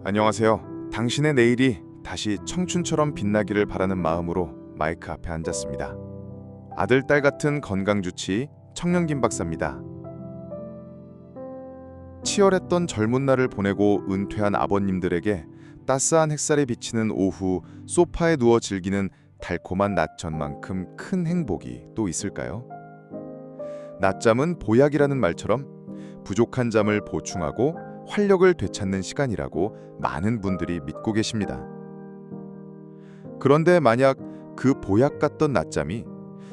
안녕하세요. 당신의 내일이 다시 청춘처럼 빛나기를 바라는 마음으로 마이크 앞에 앉았습니다. 아들, 딸 같은 건강주치 청년 김 박사입니다. 치열했던 젊은 날을 보내고 은퇴한 아버님들에게 따스한 햇살에 비치는 오후 소파에 누워 즐기는 달콤한 낮잠만큼 큰 행복이 또 있을까요? 낮잠은 보약이라는 말처럼 부족한 잠을 보충하고 활력을 되찾는 시간이라고 많은 분들이 믿고 계십니다. 그런데 만약 그 보약 같던 낮잠이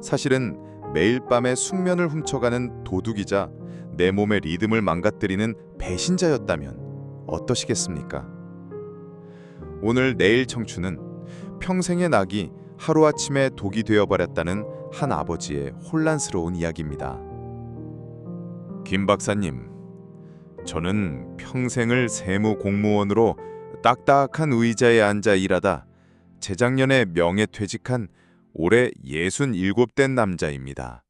사실은 매일 밤에 숙면을 훔쳐가는 도둑이자 내 몸의 리듬을 망가뜨리는 배신자였다면 어떠시겠습니까? 오늘 내일 청춘은 평생의 낙이 하루아침에 독이 되어버렸다는 한 아버지의 혼란스러운 이야기입니다. 김 박사님, 저는 평생을 세무 공무원으로 딱딱한 의자에 앉아 일하다 재작년에 명예퇴직한 올해 67된 남자입니다.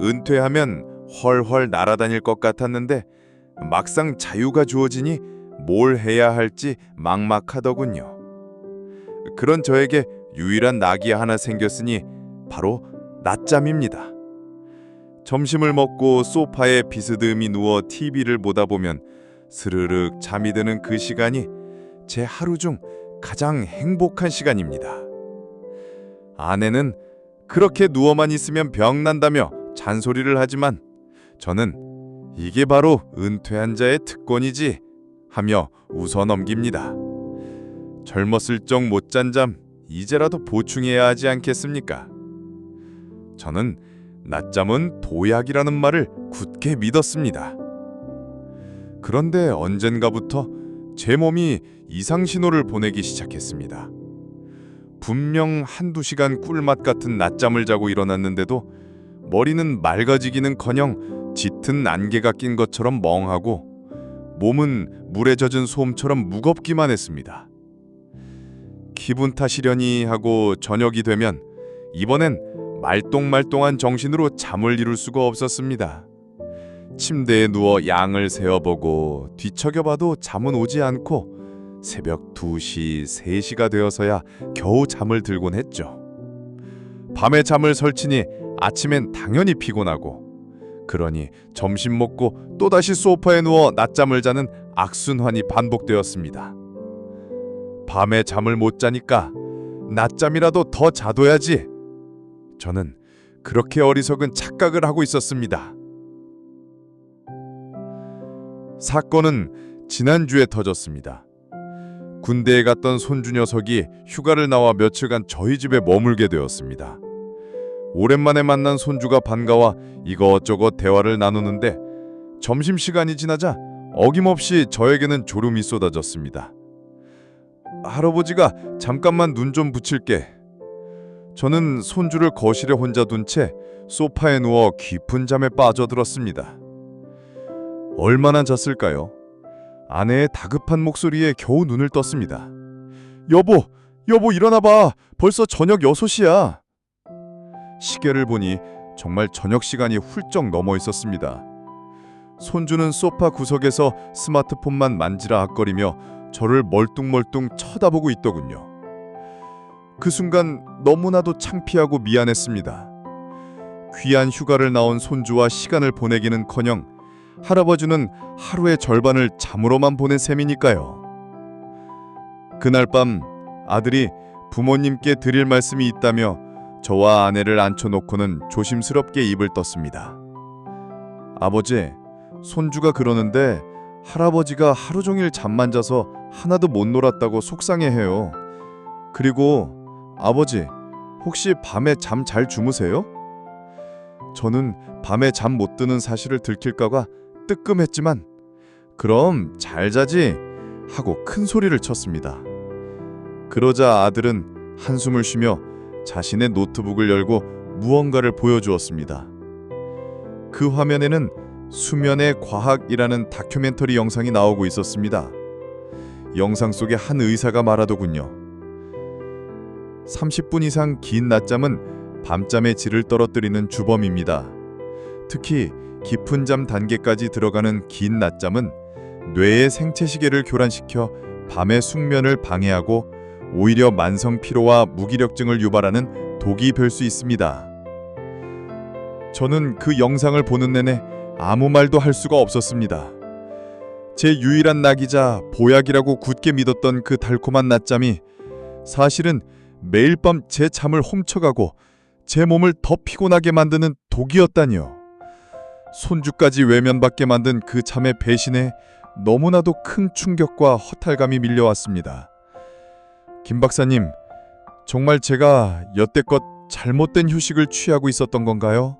은퇴하면 헐헐 날아다닐 것 같았는데 막상 자유가 주어지니 뭘 해야 할지 막막하더군요. 그런 저에게 유일한 낙이 하나 생겼으니 바로 낮잠입니다. 점심을 먹고 소파에 비스듬히 누워 TV를 보다 보면 스르륵 잠이 드는 그 시간이 제 하루 중 가장 행복한 시간입니다. 아내는 그렇게 누워만 있으면 병난다며 잔소리를 하지만 저는 이게 바로 은퇴한 자의 특권이지 하며 웃어 넘깁니다. 젊었을 적 못 잔 잠 이제라도 보충해야 하지 않겠습니까? 저는 낮잠은 도약이라는 말을 굳게 믿었습니다. 그런데 언젠가부터 제 몸이 이상 신호를 보내기 시작했습니다. 분명 한두 시간 꿀맛 같은 낮잠을 자고 일어났는데도 머리는 맑아지기는커녕 짙은 안개가 낀 것처럼 멍하고 몸은 물에 젖은 솜처럼 무겁기만 했습니다. 기분 탓이려니 하고 저녁이 되면 이번엔 말똥말똥한 정신으로 잠을 이룰 수가 없었습니다. 침대에 누워 양을 세어보고 뒤척여봐도 잠은 오지 않고 새벽 2시, 3시가 되어서야 겨우 잠을 들곤 했죠. 밤에 잠을 설치니 아침엔 당연히 피곤하고 그러니 점심 먹고 또다시 소파에 누워 낮잠을 자는 악순환이 반복되었습니다. 밤에 잠을 못 자니까 낮잠이라도 더 자둬야지. 저는 그렇게 어리석은 착각을 하고 있었습니다. 사건은 지난주에 터졌습니다. 군대에 갔던 손주 녀석이 휴가를 나와 며칠간 저희 집에 머물게 되었습니다. 오랜만에 만난 손주가 반가워 이것저것 대화를 나누는데 점심시간이 지나자 어김없이 저에게는 졸음이 쏟아졌습니다. 할아버지가 잠깐만 눈 좀 붙일게. 저는 손주를 거실에 혼자 둔 채 소파에 누워 깊은 잠에 빠져들었습니다. 얼마나 잤을까요? 아내의 다급한 목소리에 겨우 눈을 떴습니다. 여보 일어나봐. 벌써 저녁 6시야. 시계를 보니 정말 저녁 시간이 훌쩍 넘어 있었습니다. 손주는 소파 구석에서 스마트폰만 만지락거리며 저를 멀뚱멀뚱 쳐다보고 있더군요. 그 순간 너무나도 창피하고 미안했습니다. 귀한 휴가를 나온 손주와 시간을 보내기는커녕 할아버지는 하루의 절반을 잠으로만 보낸 셈이니까요. 그날 밤 아들이 부모님께 드릴 말씀이 있다며 저와 아내를 앉혀놓고는 조심스럽게 입을 떴습니다. 아버지, 손주가 그러는데 할아버지가 하루 종일 잠만 자서 하나도 못 놀았다고 속상해해요. 그리고 아버지, 혹시 밤에 잠 잘 주무세요? 저는 밤에 잠 못 드는 사실을 들킬까봐 뜨끔했지만 그럼 잘 자지 하고 큰 소리를 쳤습니다. 그러자 아들은 한숨을 쉬며 자신의 노트북을 열고 무언가를 보여주었습니다. 그 화면에는 수면의 과학이라는 다큐멘터리 영상이 나오고 있었습니다. 영상 속에 한 의사가 말하더군요. 30분 이상 긴 낮잠은 밤잠의 질을 떨어뜨리는 주범입니다. 특히 깊은 잠 단계까지 들어가는 긴 낮잠은 뇌의 생체 시계를 교란시켜 밤의 숙면을 방해하고 오히려 만성 피로와 무기력증을 유발하는 독이 별 수 있습니다. 저는 그 영상을 보는 내내 아무 말도 할 수가 없었습니다. 제 유일한 낙이자 보약이라고 굳게 믿었던 그 달콤한 낮잠이 사실은 매일 밤 제 잠을 훔쳐가고 제 몸을 더 피곤하게 만드는 독이었다니요. 손주까지 외면받게 만든 그 잠의 배신에 너무나도 큰 충격과 허탈감이 밀려왔습니다. 김 박사님, 정말 제가 여태껏 잘못된 휴식을 취하고 있었던 건가요?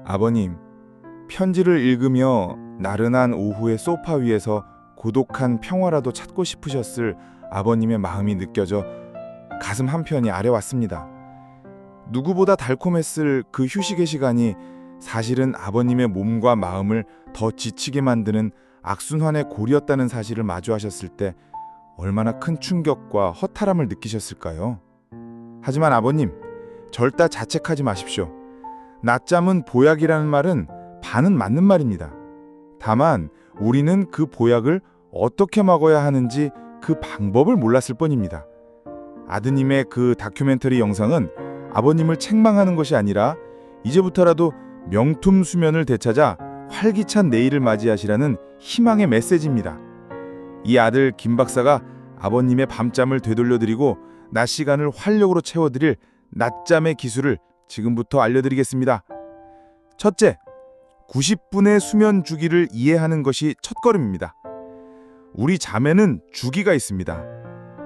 아버님, 편지를 읽으며 나른한 오후의 소파 위에서 고독한 평화라도 찾고 싶으셨을 아버님의 마음이 느껴져 가슴 한편이 아려왔습니다. 누구보다 달콤했을 그 휴식의 시간이 사실은 아버님의 몸과 마음을 더 지치게 만드는 악순환의 골이었다는 사실을 마주하셨을 때 얼마나 큰 충격과 허탈함을 느끼셨을까요? 하지만 아버님, 절대 자책하지 마십시오. 낮잠은 보약이라는 말은 반은 맞는 말입니다. 다만 우리는 그 보약을 어떻게 먹어야 하는지 그 방법을 몰랐을 뿐입니다. 아드님의 그 다큐멘터리 영상은 아버님을 책망하는 것이 아니라 이제부터라도 명품 수면을 되찾아 활기찬 내일을 맞이하시라는 희망의 메시지입니다. 이 아들 김 박사가 아버님의 밤잠을 되돌려드리고 낮 시간을 활력으로 채워드릴 낮잠의 기술을 지금부터 알려드리겠습니다. 첫째, 90분의 수면 주기를 이해하는 것이 첫걸음입니다. 우리 잠에는 주기가 있습니다.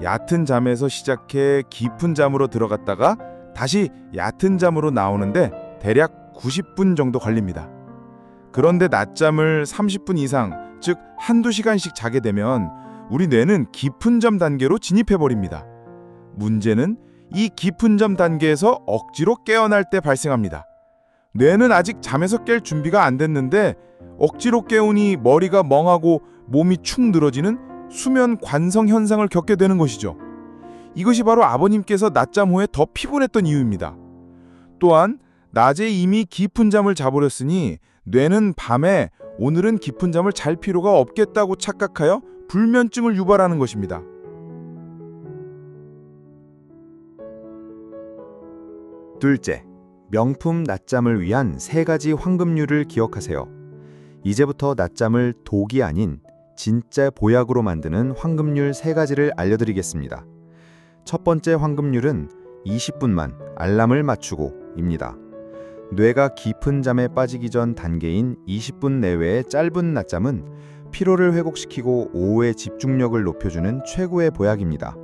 얕은 잠에서 시작해 깊은 잠으로 들어갔다가 다시 얕은 잠으로 나오는데 대략 90분 정도 걸립니다. 그런데 낮잠을 30분 이상, 즉 한두 시간씩 자게 되면 우리 뇌는 깊은 잠 단계로 진입해버립니다. 문제는 이 깊은 잠 단계에서 억지로 깨어날 때 발생합니다. 뇌는 아직 잠에서 깰 준비가 안 됐는데 억지로 깨우니 머리가 멍하고 몸이 축 늘어지는 수면 관성 현상을 겪게 되는 것이죠. 이것이 바로 아버님께서 낮잠 후에 더 피곤했던 이유입니다. 또한 낮에 이미 깊은 잠을 자버렸으니 뇌는 밤에 오늘은 깊은 잠을 잘 필요가 없겠다고 착각하여 불면증을 유발하는 것입니다. 둘째, 명품 낮잠을 위한 3가지 황금률을 기억하세요. 이제부터 낮잠을 독이 아닌 진짜 보약으로 만드는 황금률 3가지를 알려드리겠습니다. 첫 번째 황금률은 20분만 알람을 맞추고입니다. 뇌가 깊은 잠에 빠지기 전 단계인 20분 내외의 짧은 낮잠은 피로를 회복시키고 오후의 집중력을 높여주는 최고의 보약입니다.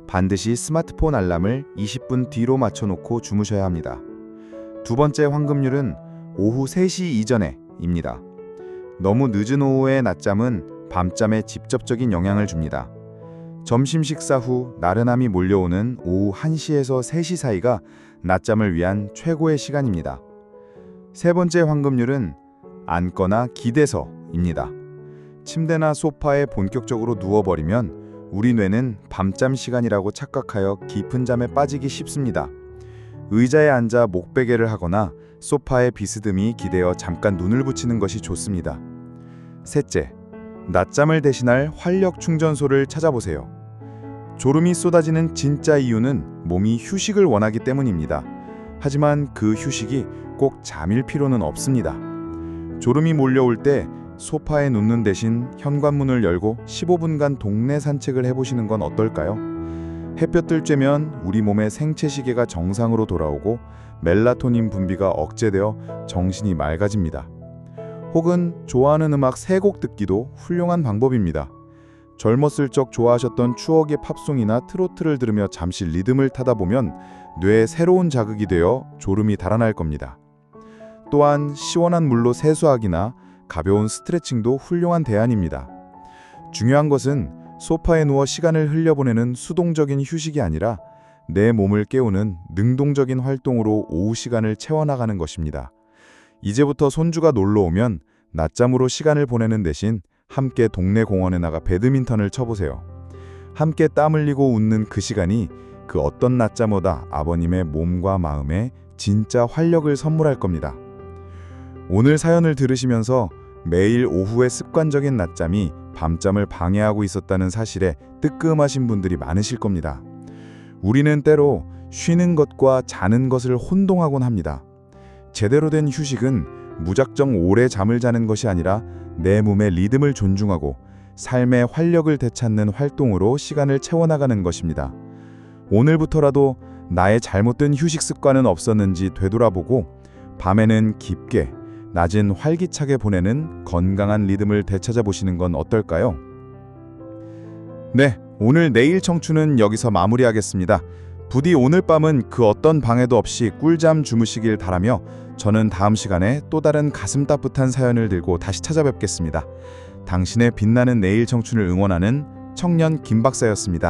반드시 스마트폰 알람을 20분 뒤로 맞춰놓고 주무셔야 합니다. 두 번째 황금률은 오후 3시 이전에입니다. 너무 늦은 오후의 낮잠은 밤잠에 직접적인 영향을 줍니다. 점심 식사 후 나른함이 몰려오는 오후 1시에서 3시 사이가 낮잠을 위한 최고의 시간입니다. 세 번째 황금률은 앉거나 기대서입니다. 침대나 소파에 본격적으로 누워버리면 우리 뇌는 밤잠 시간이라고 착각하여 깊은 잠에 빠지기 쉽습니다. 의자에 앉아 목베개를 하거나 소파에 비스듬히 기대어 잠깐 눈을 붙이는 것이 좋습니다. 셋째, 낮잠을 대신할 활력 충전소를 찾아보세요. 졸음이 쏟아지는 진짜 이유는 몸이 휴식을 원하기 때문입니다. 하지만 그 휴식이 꼭 잠일 필요는 없습니다. 졸음이 몰려올 때 소파에 눕는 대신 현관문을 열고 15분간 동네 산책을 해보시는 건 어떨까요? 햇볕 뜰 쬐면 우리 몸의 생체 시계가 정상으로 돌아오고 멜라토닌 분비가 억제되어 정신이 맑아집니다. 혹은 좋아하는 음악 3곡 듣기도 훌륭한 방법입니다. 젊었을 적 좋아하셨던 추억의 팝송이나 트로트를 들으며 잠시 리듬을 타다 보면 뇌에 새로운 자극이 되어 졸음이 달아날 겁니다. 또한 시원한 물로 세수하기나 가벼운 스트레칭도 훌륭한 대안입니다. 중요한 것은 소파에 누워 시간을 흘려보내는 수동적인 휴식이 아니라 내 몸을 깨우는 능동적인 활동으로 오후 시간을 채워나가는 것입니다. 이제부터 손주가 놀러 오면 낮잠으로 시간을 보내는 대신 함께 동네 공원에 나가 배드민턴을 쳐보세요. 함께 땀 흘리고 웃는 그 시간이 그 어떤 낮잠보다 아버님의 몸과 마음에 진짜 활력을 선물할 겁니다. 오늘 사연을 들으시면서 매일 오후의 습관적인 낮잠이 밤잠을 방해하고 있었다는 사실에 뜨끔하신 분들이 많으실 겁니다. 우리는 때로 쉬는 것과 자는 것을 혼동하곤 합니다. 제대로 된 휴식은 무작정 오래 잠을 자는 것이 아니라 내 몸의 리듬을 존중하고 삶의 활력을 되찾는 활동으로 시간을 채워나가는 것입니다. 오늘부터라도 나의 잘못된 휴식 습관은 없었는지 되돌아보고 밤에는 깊게, 낮은 활기차게 보내는 건강한 리듬을 되찾아 보시는 건 어떨까요? 네, 오늘 내일 청춘은 여기서 마무리하겠습니다. 부디 오늘 밤은 그 어떤 방해도 없이 꿀잠 주무시길 바라며 저는 다음 시간에 또 다른 가슴 따뜻한 사연을 들고 다시 찾아뵙겠습니다. 당신의 빛나는 내일 청춘을 응원하는 청년 김박사였습니다.